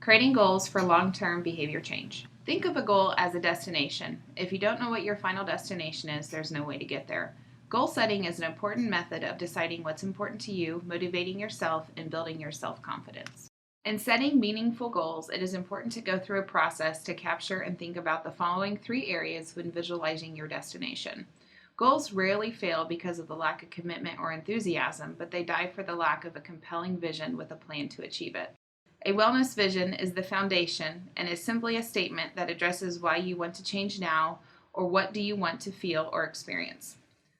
Creating goals for long-term behavior change. Think of a goal as a destination. If you don't know what your final destination is, there's no way to get there. Goal setting is an important method of deciding what's important to you, motivating yourself, and building your self-confidence. In setting meaningful goals, it is important to go through a process to capture and think about the following 3 areas when visualizing your destination. Goals rarely fail because of the lack of commitment or enthusiasm, but they die for the lack of a compelling vision with a plan to achieve it. A wellness vision is the foundation and is simply a statement that addresses why you want to change now or what do you want to feel or experience.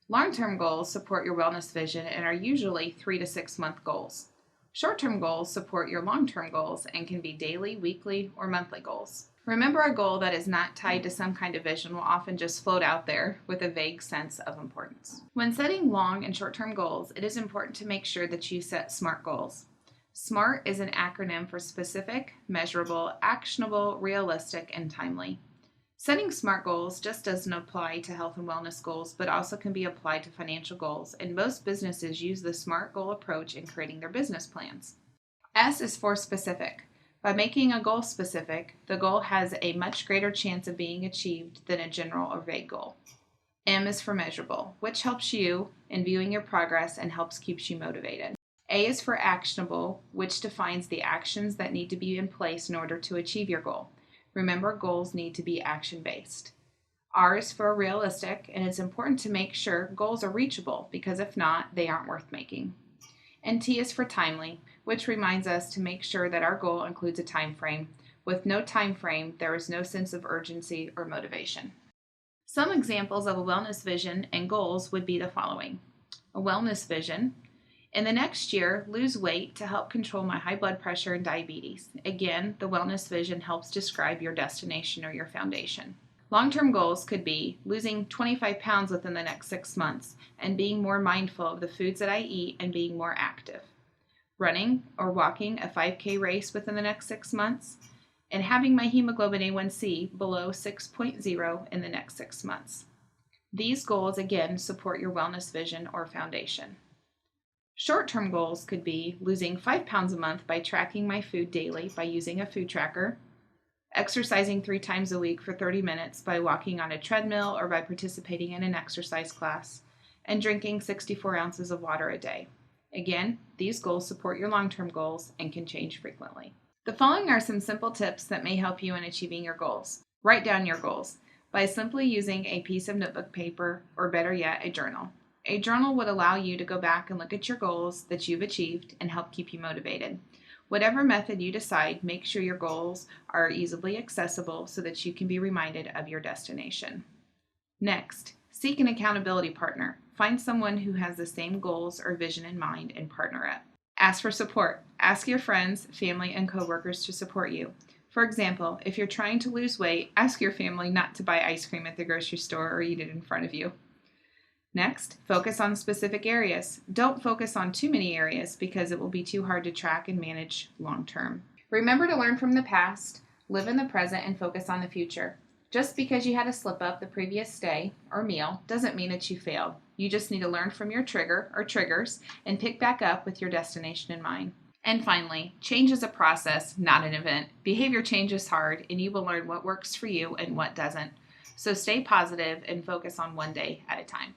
Long-term goals support your wellness vision and are usually 3 to 6 month goals. Short-term goals support your long-term goals and can be daily, weekly, or monthly goals. Remember, a goal that is not tied to some kind of vision will often just float out there with a vague sense of importance. When setting long and short-term goals, it is important to make sure that you set SMART goals. SMART is an acronym for specific, measurable, actionable, realistic, and timely. Setting SMART goals just doesn't apply to health and wellness goals, but also can be applied to financial goals, and most businesses use the SMART goal approach in creating their business plans. S is for specific. By making a goal specific, the goal has a much greater chance of being achieved than a general or vague goal. M is for measurable, which helps you in viewing your progress and helps keep you motivated. A is for actionable, which defines the actions that need to be in place in order to achieve your goal. Remember, goals need to be action-based. R is for realistic, and it's important to make sure goals are reachable because if not, they aren't worth making. And T is for timely, which reminds us to make sure that our goal includes a time frame. With no time frame, there is no sense of urgency or motivation. Some examples of a wellness vision and goals would be the following. A wellness vision. In the next year, lose weight to help control my high blood pressure and diabetes. Again, the wellness vision helps describe your destination or your foundation. Long-term goals could be losing 25 pounds within the next 6 months and being more mindful of the foods that I eat and being more active. Running or walking a 5K race within the next 6 months and having my hemoglobin A1C below 6.0 in the next 6 months. These goals, again, support your wellness vision or foundation. Short-term goals could be losing 5 pounds a month by tracking my food daily by using a food tracker, exercising 3 times a week for 30 minutes by walking on a treadmill or by participating in an exercise class, and drinking 64 ounces of water a day. Again, these goals support your long-term goals and can change frequently. The following are some simple tips that may help you in achieving your goals. Write down your goals by simply using a piece of notebook paper or better yet, a journal. A journal would allow you to go back and look at your goals that you've achieved and help keep you motivated. Whatever method you decide, make sure your goals are easily accessible so that you can be reminded of your destination. Next, seek an accountability partner. Find someone who has the same goals or vision in mind and partner up. Ask for support. Ask your friends, family, and coworkers to support you. For example, if you're trying to lose weight, ask your family not to buy ice cream at the grocery store or eat it in front of you. Next, focus on specific areas. Don't focus on too many areas because it will be too hard to track and manage long term. Remember to learn from the past, live in the present, and focus on the future. Just because you had a slip up the previous day or meal doesn't mean that you failed. You just need to learn from your trigger or triggers and pick back up with your destination in mind. And finally, change is a process, not an event. Behavior change is hard, and you will learn what works for you and what doesn't. So stay positive and focus on one day at a time.